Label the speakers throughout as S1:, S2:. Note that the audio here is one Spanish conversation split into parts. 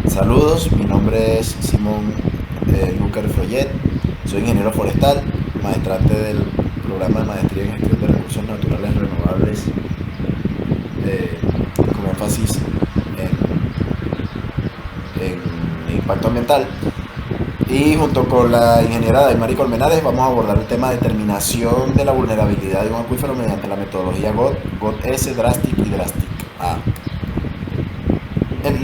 S1: Saludos, mi nombre es Simón Lucar Froyet, soy ingeniero forestal, maestrante del programa de maestría en gestión de recursos naturales renovables con énfasis en impacto ambiental. Y junto con la ingeniera Daimari Colmenares vamos a abordar el tema de determinación de la vulnerabilidad de un acuífero mediante la metodología GOT-S, DRASTIC y DRASTIC-A.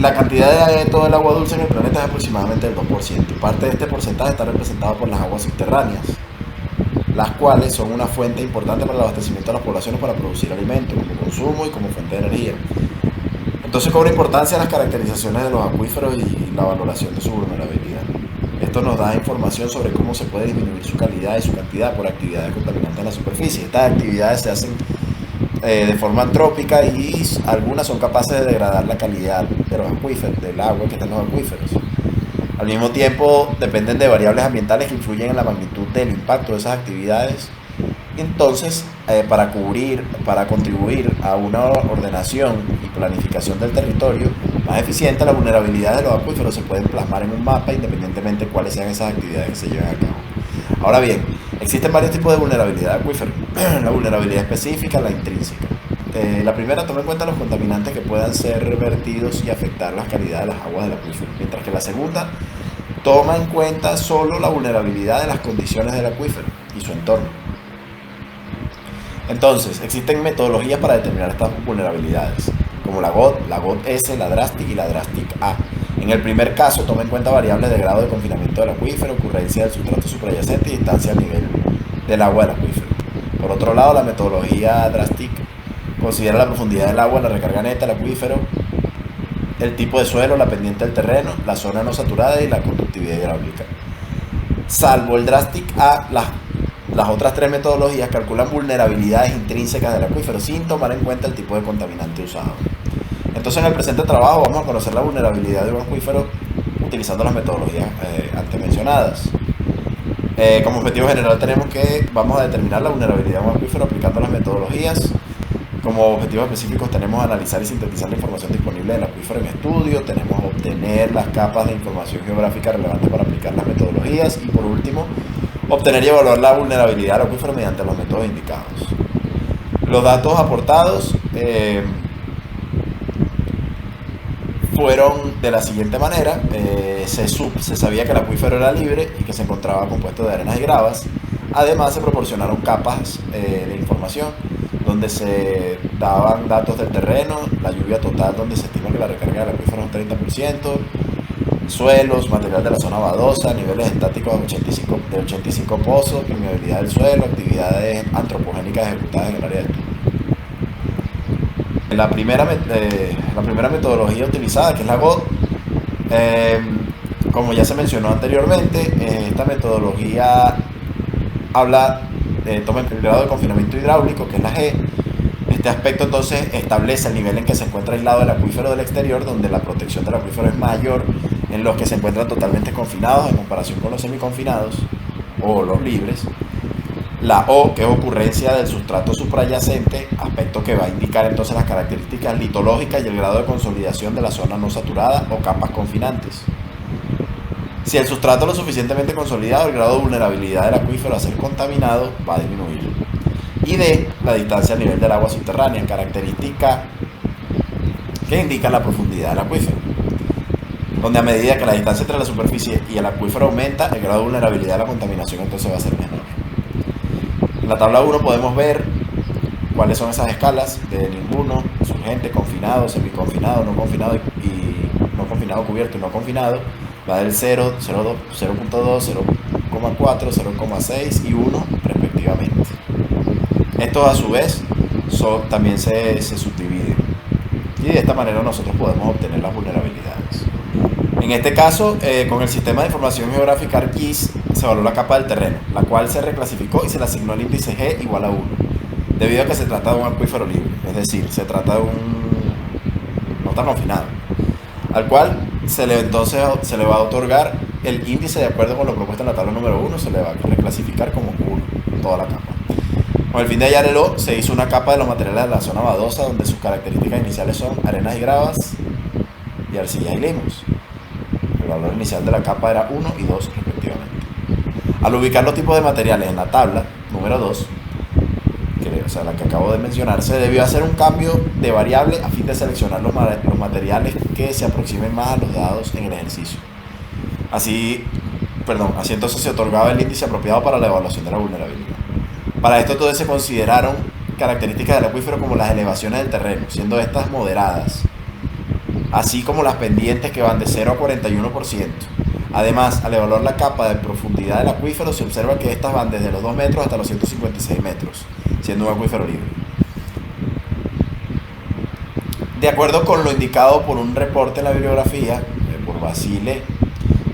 S1: La cantidad de todo el agua dulce en el planeta es aproximadamente el 2%. Parte de este porcentaje está representado por las aguas subterráneas, las cuales son una fuente importante para el abastecimiento de las poblaciones para producir alimentos, como consumo y como fuente de energía. Entonces cobra importancia las caracterizaciones de los acuíferos y la valoración de su vulnerabilidad. Esto nos da información sobre cómo se puede disminuir su calidad y su cantidad por actividades contaminantes en la superficie. Estas actividades se hacen de forma antrópica y algunas son capaces de degradar la calidad de los acuíferos, del agua que está en los acuíferos. Al mismo tiempo, dependen de variables ambientales que influyen en la magnitud del impacto de esas actividades. Entonces, para contribuir a una ordenación y planificación del territorio más eficiente, la vulnerabilidad de los acuíferos se pueden plasmar en un mapa independientemente de cuáles sean esas actividades que se lleven a cabo. Ahora bien, existen varios tipos de vulnerabilidad de acuífero. La vulnerabilidad específica, la intrínseca. La primera toma en cuenta los contaminantes que puedan ser vertidos y afectar la calidad de las aguas del acuífero, mientras que la segunda toma en cuenta solo la vulnerabilidad de las condiciones del acuífero y su entorno. Entonces, existen metodologías para determinar estas vulnerabilidades, como la GOT-S, la DRASTIC y la DRASTIC-A. En el primer caso, toma en cuenta variables de grado de confinamiento del acuífero, ocurrencia del sustrato suprayacente y distancia al nivel del agua del acuífero. Por otro lado, la metodología DRASTIC considera la profundidad del agua, la recarga neta del acuífero, el tipo de suelo, la pendiente del terreno, la zona no saturada y la conductividad hidráulica. Salvo el DRASTIC-A, las otras tres metodologías calculan vulnerabilidades intrínsecas del acuífero sin tomar en cuenta el tipo de contaminante usado. Entonces, en el presente trabajo vamos a conocer la vulnerabilidad de un acuífero utilizando las metodologías antes mencionadas. Como objetivo general vamos a determinar la vulnerabilidad de un acuífero aplicando las metodologías. Como objetivos específicos tenemos analizar y sintetizar la información disponible del acuífero en estudio, tenemos obtener las capas de información geográfica relevantes para aplicar las metodologías y por último, obtener y evaluar la vulnerabilidad del acuífero mediante los métodos indicados. Los datos aportados fueron de la siguiente manera. Se sabía que el acuífero era libre y que se encontraba compuesto de arenas y gravas. Además se proporcionaron capas de información donde se daban datos del terreno, la lluvia total donde se estima que la recarga del acuífero es un 30%, suelos, material de la zona badosa, niveles estáticos de 85 pozos, permeabilidad del suelo, actividades antropogénicas ejecutadas en el área de estudio. La primera metodología utilizada, que es la GOT, como ya se mencionó anteriormente, esta metodología toma el grado de confinamiento hidráulico, que es la G. Este aspecto entonces establece el nivel en que se encuentra aislado el acuífero del exterior, donde la protección del acuífero es mayor en los que se encuentran totalmente confinados en comparación con los semiconfinados o los libres. La O, que es ocurrencia del sustrato suprayacente, aspecto que va a indicar entonces las características litológicas y el grado de consolidación de la zona no saturada o capas confinantes. Si el sustrato es lo suficientemente consolidado, el grado de vulnerabilidad del acuífero a ser contaminado va a disminuir. Y D, la distancia al nivel del agua subterránea, característica que indica la profundidad del acuífero, donde a medida que la distancia entre la superficie y el acuífero aumenta, el grado de vulnerabilidad de la contaminación entonces va a ser menor. En la tabla 1 podemos ver cuáles son esas escalas de ninguno, surgente, confinado, semiconfinado, no confinado y no confinado, cubierto y no confinado. Va del 0, 0.2, 0,4, 0,6 y 1 respectivamente. Estos a su vez también se subdividen y de esta manera nosotros podemos obtener las vulnerabilidades. En este caso, con el sistema de información geográfica ArcGIS se evaluó la capa del terreno, la cual se reclasificó y se le asignó el índice G igual a 1, debido a que se trata de un acuífero libre, es decir, se trata de no está confinado, al cual se le va a otorgar el índice de acuerdo con lo propuesto en la tabla número 1, se le va a reclasificar como 1, toda la capa. Con el fin de hallarlo, se hizo una capa de los materiales de la zona badosa, donde sus características iniciales son arenas y gravas y arcillas y limos. El valor inicial de la capa era 1 y 2 respectivamente. Al ubicar los tipos de materiales en la tabla número 2, o sea, la que acabo de mencionar, se debió hacer un cambio de variable a fin de seleccionar los materiales que se aproximen más a los dados en el ejercicio. Así entonces se otorgaba el índice apropiado para la evaluación de la vulnerabilidad. Para esto entonces se consideraron características del acuífero como las elevaciones del terreno, siendo estas moderadas, así como las pendientes que van de 0 a 41%. Además, al evaluar la capa de profundidad del acuífero, se observa que estas van desde los 2 metros hasta los 156 metros, siendo un acuífero libre. De acuerdo con lo indicado por un reporte en la bibliografía, por Basile,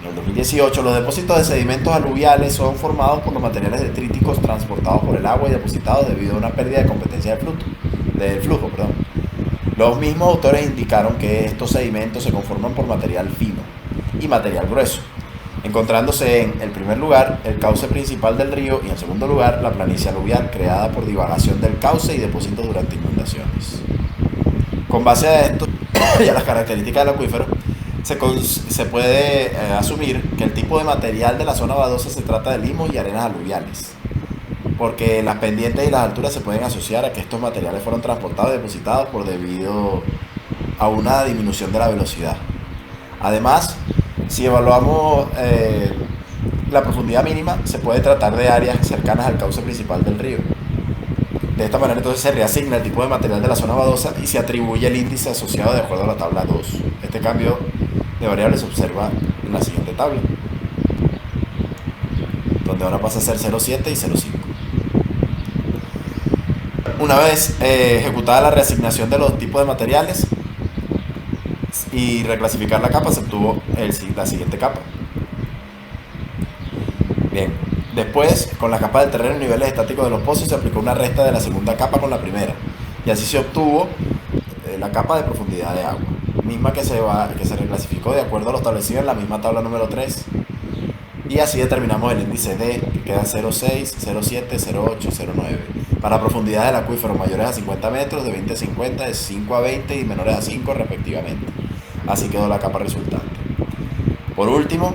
S1: en el 2018, los depósitos de sedimentos aluviales son formados por los materiales detríticos transportados por el agua y depositados debido a una pérdida de competencia del flujo. Los mismos autores indicaron que estos sedimentos se conforman por material fino y material grueso, encontrándose en el primer lugar el cauce principal del río y en segundo lugar la planicie aluvial creada por divagación del cauce y depósitos durante inundaciones. Con base a esto y a las características del acuífero, se puede asumir que el tipo de material de la zona badosa se trata de limos y arenas aluviales, porque las pendientes y las alturas se pueden asociar a que estos materiales fueron transportados y depositados debido a una disminución de la velocidad. Además, si evaluamos la profundidad mínima, se puede tratar de áreas cercanas al cauce principal del río. De esta manera entonces se reasigna el tipo de material de la zona badosa y se atribuye el índice asociado de acuerdo a la tabla 2. Este cambio de variable se observa en la siguiente tabla, donde ahora pasa a ser 0,7 y 0,5. Una vez ejecutada la reasignación de los tipos de materiales y reclasificar la capa, se obtuvo la siguiente capa. Bien, después con la capa del terreno y niveles estáticos de los pozos se aplicó una resta de la segunda capa con la primera, y así se obtuvo la capa de profundidad de agua, misma que se reclasificó de acuerdo a lo establecido en la misma tabla número 3, y así determinamos el índice D, que queda 0,6, 0,7, 0,8 y 0,9 para profundidad del acuífero mayores a 50 metros, de 20 a 50, de 5 a 20 y menores a 5 respectivamente. Así quedó la capa resultante. Por último,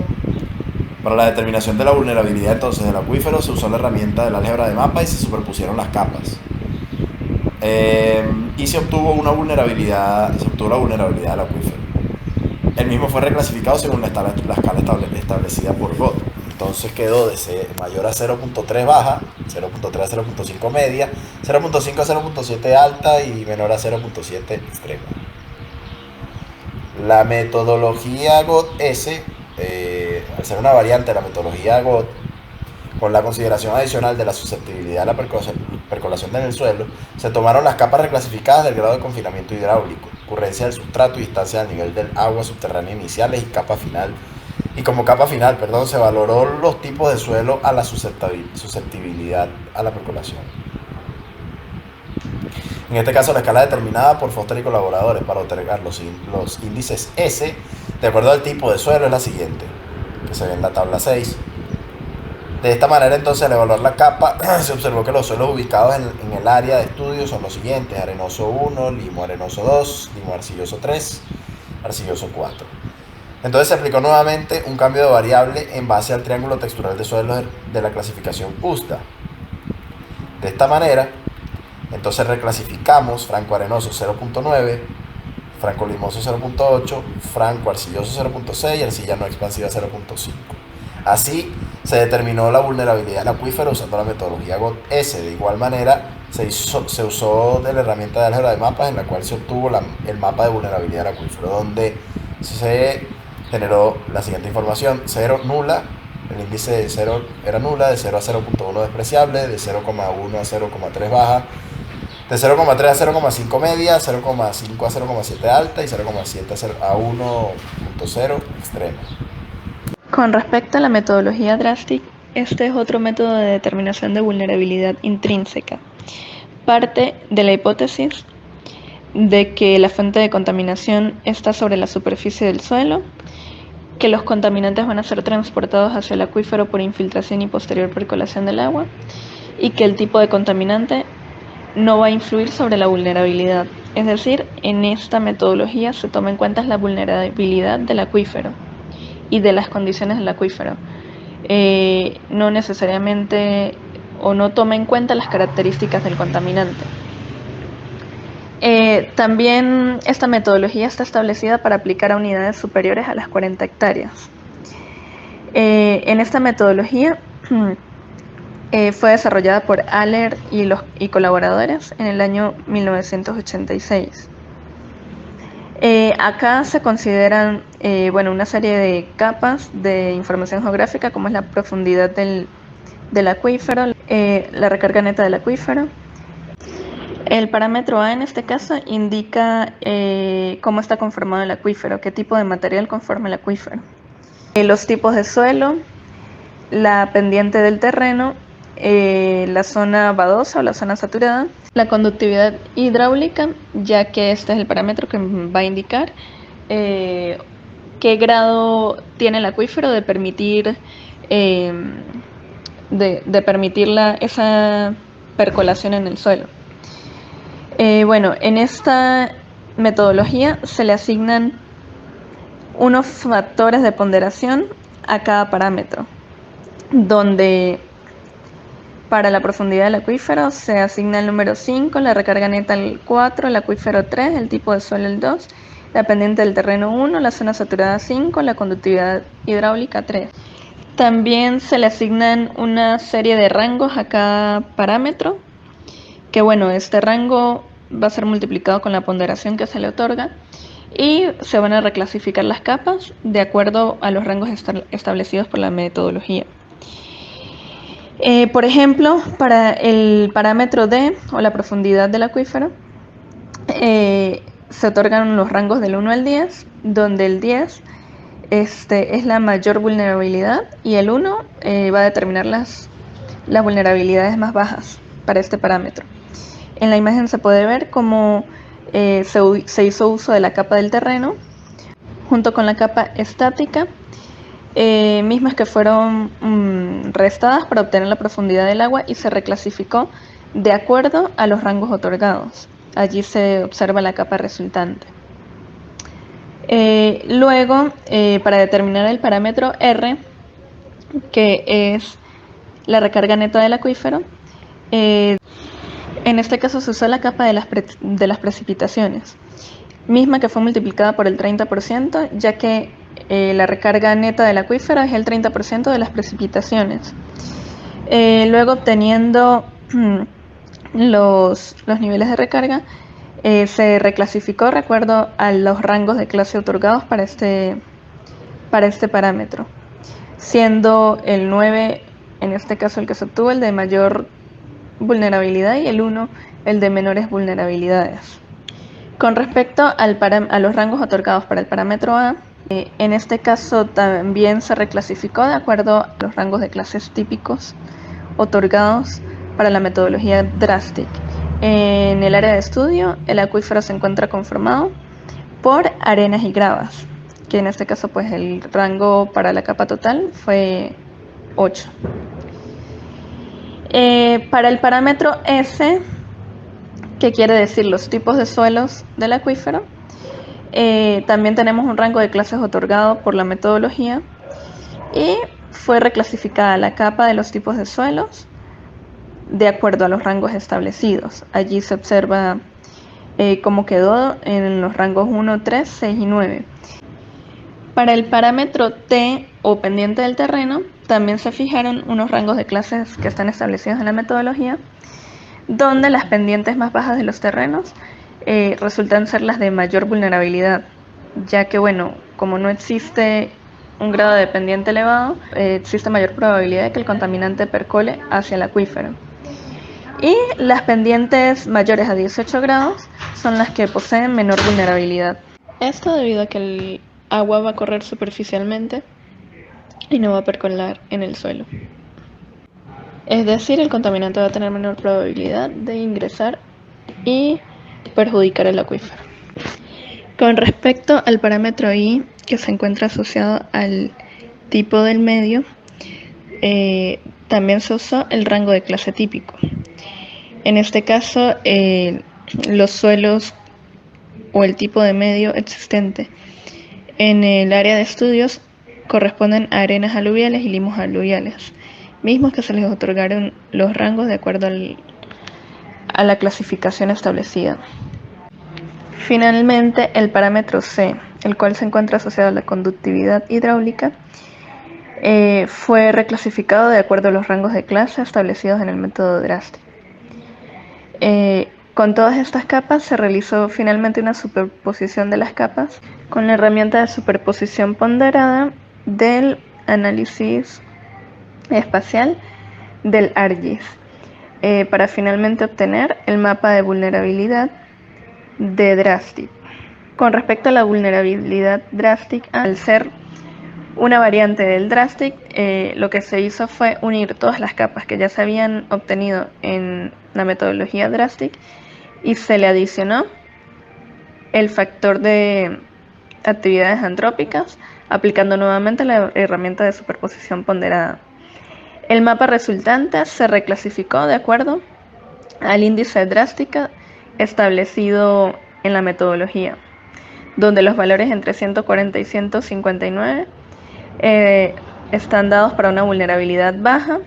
S1: para la determinación de la vulnerabilidad entonces del acuífero se usó la herramienta del álgebra de mapa y se superpusieron las capas. Y se obtuvo la vulnerabilidad del acuífero. El mismo fue reclasificado según la escala establecida por Gott. Entonces quedó de mayor a 0.3 baja, 0.3 a 0.5 media, 0.5 a 0.7 alta y menor a 0.7 extrema. La metodología GOT-S, al ser una variante de la metodología GOT, con la consideración adicional de la susceptibilidad a la percolación en el suelo, se tomaron las capas reclasificadas del grado de confinamiento hidráulico, ocurrencia del sustrato y distancia del nivel del agua subterránea iniciales y como capa final, se valoró los tipos de suelo a la susceptibilidad a la percolación. En este caso, la escala determinada por Foster y colaboradores para otorgar los índices S de acuerdo al tipo de suelo es la siguiente, que se ve en la tabla 6. De esta manera, entonces, al evaluar la capa, se observó que los suelos ubicados en el área de estudio son los siguientes: arenoso 1, limo arenoso 2, limo arcilloso 3, arcilloso 4. Entonces se aplicó nuevamente un cambio de variable en base al triángulo textural de suelos de la clasificación USDA. De esta manera, entonces reclasificamos franco arenoso 0.9, franco limoso 0.8, franco arcilloso 0.6 y arcilla no expansiva 0.5. Así se determinó la vulnerabilidad del acuífero usando la metodología GOT-S. De igual manera, se usó de la herramienta de álgebra de mapas, en la cual se obtuvo el mapa de vulnerabilidad del acuífero, donde se generó la siguiente información: 0 nula, el índice de 0 era nula, de 0 a 0.1 despreciable, de 0,1 a 0,3 baja, de 0,3 a 0,5 media, 0,5 a 0,7 alta y 0,7 a 1.0 extrema.
S2: Con respecto a la metodología DRASTIC, este es otro método de determinación de vulnerabilidad intrínseca. Parte de la hipótesis de que la fuente de contaminación está sobre la superficie del suelo, que los contaminantes van a ser transportados hacia el acuífero por infiltración y posterior percolación del agua, y que el tipo de contaminante no va a influir sobre la vulnerabilidad. Es decir, en esta metodología se toma en cuenta la vulnerabilidad del acuífero y de las condiciones del acuífero. No necesariamente o no toma en cuenta las características del contaminante. También esta metodología está establecida para aplicar a unidades superiores a las 40 hectáreas. En esta metodología fue desarrollada por Aller y colaboradores en el año 1986. Acá se consideran una serie de capas de información geográfica, como es la profundidad del acuífero, la recarga neta del acuífero. El parámetro A en este caso indica cómo está conformado el acuífero, qué tipo de material conforma el acuífero. Los tipos de suelo, la pendiente del terreno, la zona badosa o la zona saturada, la conductividad hidráulica, ya que este es el parámetro que va a indicar qué grado tiene el acuífero de permitir esa percolación en el suelo. En esta metodología se le asignan unos factores de ponderación a cada parámetro, donde para la profundidad del acuífero se asigna el número 5, la recarga neta el 4, el acuífero 3, el tipo de suelo el 2, la pendiente del terreno 1, la zona saturada 5, la conductividad hidráulica 3. También se le asignan una serie de rangos a cada parámetro, que este rango va a ser multiplicado con la ponderación que se le otorga y se van a reclasificar las capas de acuerdo a los rangos establecidos por la metodología. Por ejemplo, para el parámetro D o la profundidad del acuífero, se otorgan los rangos del 1 al 10, donde el 10 es la mayor vulnerabilidad y el 1 va a determinar las vulnerabilidades más bajas para este parámetro. En la imagen se puede ver cómo se hizo uso de la capa del terreno junto con la capa estática, mismas que fueron restadas para obtener la profundidad del agua y se reclasificó de acuerdo a los rangos otorgados. Allí se observa la capa resultante. Luego, para determinar el parámetro R, que es la recarga neta del acuífero, en este caso se usó la capa de las precipitaciones, misma que fue multiplicada por el 30%, ya que la recarga neta del acuífero es el 30% de las precipitaciones. Luego, obteniendo los niveles de recarga, se reclasificó de acuerdo a los rangos de clase otorgados para este parámetro, siendo el 9 en este caso el que se obtuvo el de mayor vulnerabilidad y el 1 el de menores vulnerabilidades. Con respecto a los rangos otorgados para el parámetro A, en este caso también se reclasificó de acuerdo a los rangos de clases típicos otorgados para la metodología DRASTIC. En el área de estudio, el acuífero se encuentra conformado por arenas y gravas, que en este caso pues el rango para la capa total fue 8. Para el parámetro S, que quiere decir los tipos de suelos del acuífero, también tenemos un rango de clases otorgado por la metodología y fue reclasificada la capa de los tipos de suelos de acuerdo a los rangos establecidos. Allí se observa cómo quedó en los rangos 1, 3, 6 y 9. Para el parámetro T o pendiente del terreno, también se fijaron unos rangos de clases que están establecidos en la metodología, donde las pendientes más bajas de los terrenos resultan ser las de mayor vulnerabilidad, ya que como no existe un grado de pendiente elevado, existe mayor probabilidad de que el contaminante percole hacia el acuífero. Y las pendientes mayores a 18 grados son las que poseen menor vulnerabilidad. Esto debido a que el agua va a correr superficialmente y no va a percolar en el suelo. Es decir, el contaminante va a tener menor probabilidad de ingresar y perjudicar el acuífero. Con respecto al parámetro I, que se encuentra asociado al tipo del medio, también se usó el rango de clase típico. En este caso, los suelos o el tipo de medio existente en el área de estudios corresponden a arenas aluviales y limos aluviales, mismos que se les otorgaron los rangos de acuerdo a la clasificación establecida. Finalmente, el parámetro C, el cual se encuentra asociado a la conductividad hidráulica, fue reclasificado de acuerdo a los rangos de clase establecidos en el método Drastic. Con todas estas capas se realizó finalmente una superposición de las capas con la herramienta de superposición ponderada del análisis espacial del ARGIS, para finalmente obtener el mapa de vulnerabilidad de Drastic. Con respecto a la vulnerabilidad Drastic, al ser una variante del Drastic, lo que se hizo fue unir todas las capas que ya se habían obtenido en la metodología Drastic y se le adicionó el factor de actividades antrópicas, aplicando nuevamente la herramienta de superposición ponderada. El mapa resultante se reclasificó de acuerdo al índice Drástica establecido en la metodología, donde los valores entre 140 y 159 están dados para una vulnerabilidad baja,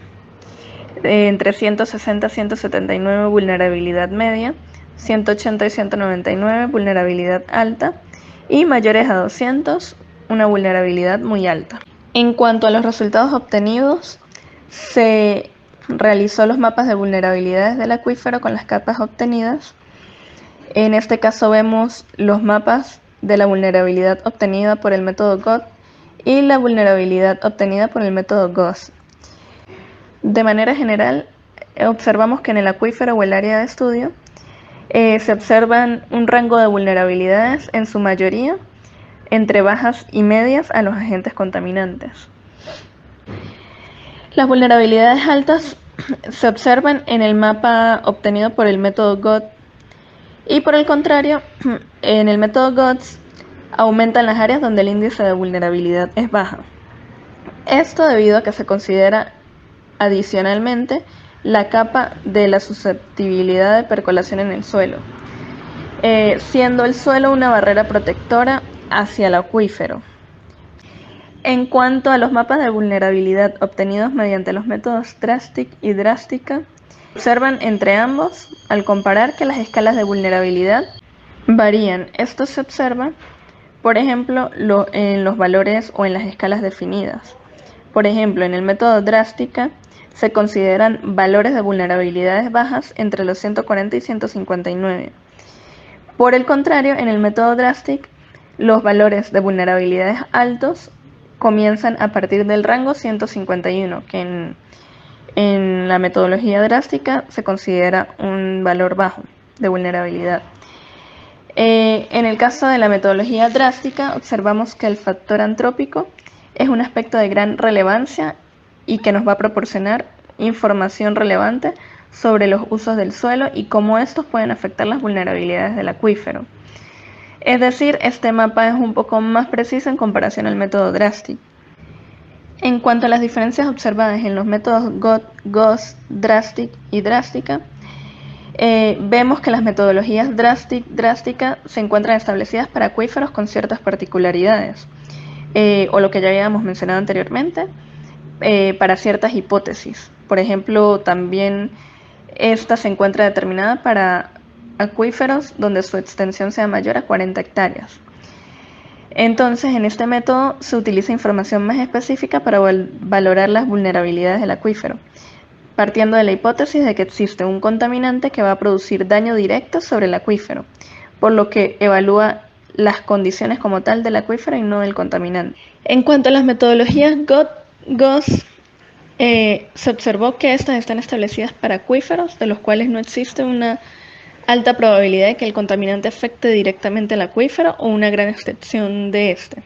S2: entre 160 y 179 vulnerabilidad media, 180 y 199 vulnerabilidad alta y mayores a 200 una vulnerabilidad muy alta. En cuanto a los resultados obtenidos, se realizó los mapas de vulnerabilidades del acuífero con las capas obtenidas. En este caso vemos los mapas de la vulnerabilidad obtenida por el método GOT y la vulnerabilidad obtenida por el método GOS. De manera general, observamos que en el acuífero o el área de estudio se observan un rango de vulnerabilidades, en su mayoría entre bajas y medias a los agentes contaminantes. Las vulnerabilidades altas se observan en el mapa obtenido por el método GOT y, por el contrario, en el método GOTS aumentan las áreas donde el índice de vulnerabilidad es baja. Esto debido a que se considera adicionalmente la capa de la susceptibilidad de percolación en el suelo, siendo el suelo una barrera protectora hacia el acuífero. En cuanto a los mapas de vulnerabilidad obtenidos mediante los métodos Drastic y Drástica, observan entre ambos, al comparar, que las escalas de vulnerabilidad varían. Esto se observa, por ejemplo, en los valores o en las escalas definidas. Por ejemplo, en el método Drástica se consideran valores de vulnerabilidades bajas entre los 140 y 159. Por el contrario, en el método Drastic, los valores de vulnerabilidades altos comienzan a partir del rango 151, que en la metodología Drástica se considera un valor bajo de vulnerabilidad. En el caso de la metodología Drástica, observamos que el factor antrópico es un aspecto de gran relevancia y que nos va a proporcionar información relevante sobre los usos del suelo y cómo estos pueden afectar las vulnerabilidades del acuífero. Es decir, este mapa es un poco más preciso en comparación al método Drastic. En cuanto a las diferencias observadas en los métodos GOT, GOS, Drastic y Drástica, vemos que las metodologías Drástica se encuentran establecidas para acuíferos con ciertas particularidades, o lo que ya habíamos mencionado anteriormente, para ciertas hipótesis. Por ejemplo, también esta se encuentra determinada para acuíferos donde su extensión sea mayor a 40 hectáreas. Entonces, en este método se utiliza información más específica para valorar las vulnerabilidades del acuífero, partiendo de la hipótesis de que existe un contaminante que va a producir daño directo sobre el acuífero, por lo que evalúa las condiciones como tal del acuífero y no del contaminante. En cuanto a las metodologías GOT, GOS, se observó que estas están establecidas para acuíferos de los cuales no existe una alta probabilidad de que el contaminante afecte directamente al acuífero o una gran extensión de este.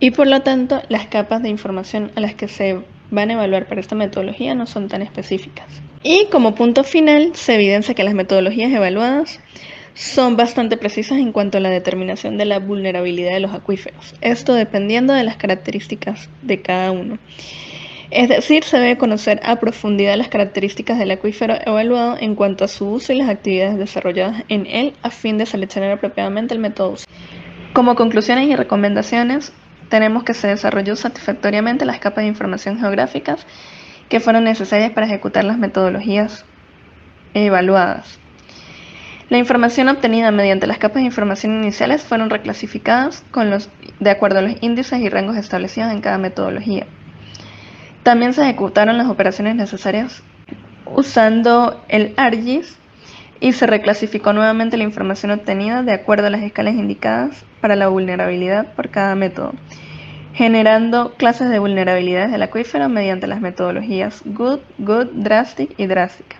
S2: Y por lo tanto, las capas de información a las que se van a evaluar para esta metodología no son tan específicas. Y como punto final, se evidencia que las metodologías evaluadas son bastante precisas en cuanto a la determinación de la vulnerabilidad de los acuíferos, esto dependiendo de las características de cada uno. Es decir, se debe conocer a profundidad las características del acuífero evaluado en cuanto a su uso y las actividades desarrolladas en él a fin de seleccionar apropiadamente el método. Como conclusiones y recomendaciones, tenemos que se desarrolló satisfactoriamente las capas de información geográficas que fueron necesarias para ejecutar las metodologías evaluadas. La información obtenida mediante las capas de información iniciales fueron reclasificadas de acuerdo a los índices y rangos establecidos en cada metodología. También se ejecutaron las operaciones necesarias usando el ARGIS y se reclasificó nuevamente la información obtenida de acuerdo a las escalas indicadas para la vulnerabilidad por cada método, generando clases de vulnerabilidades del acuífero mediante las metodologías Good, Drastic y Drástica.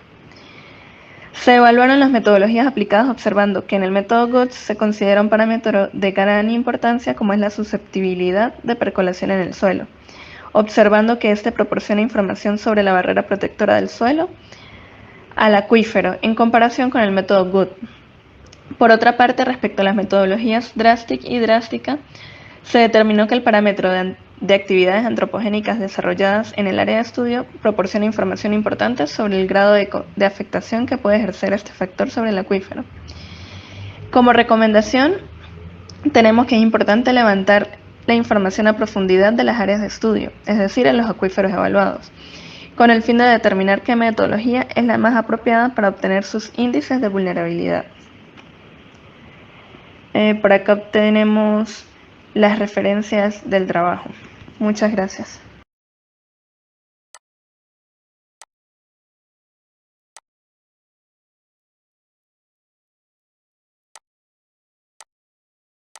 S2: Se evaluaron las metodologías aplicadas observando que en el método Good se considera un parámetro de gran importancia como es la susceptibilidad de percolación en el suelo, observando que este proporciona información sobre la barrera protectora del suelo al acuífero en comparación con el método Good. Por otra parte, respecto a las metodologías Drastic y Drástica, se determinó que el parámetro de actividades antropogénicas desarrolladas en el área de estudio proporciona información importante sobre el grado de afectación que puede ejercer este factor sobre el acuífero. Como recomendación, tenemos que es importante levantar la información a profundidad de las áreas de estudio, es decir, en los acuíferos evaluados, con el fin de determinar qué metodología es la más apropiada para obtener sus índices de vulnerabilidad. Por acá obtenemos las referencias del trabajo. Muchas gracias.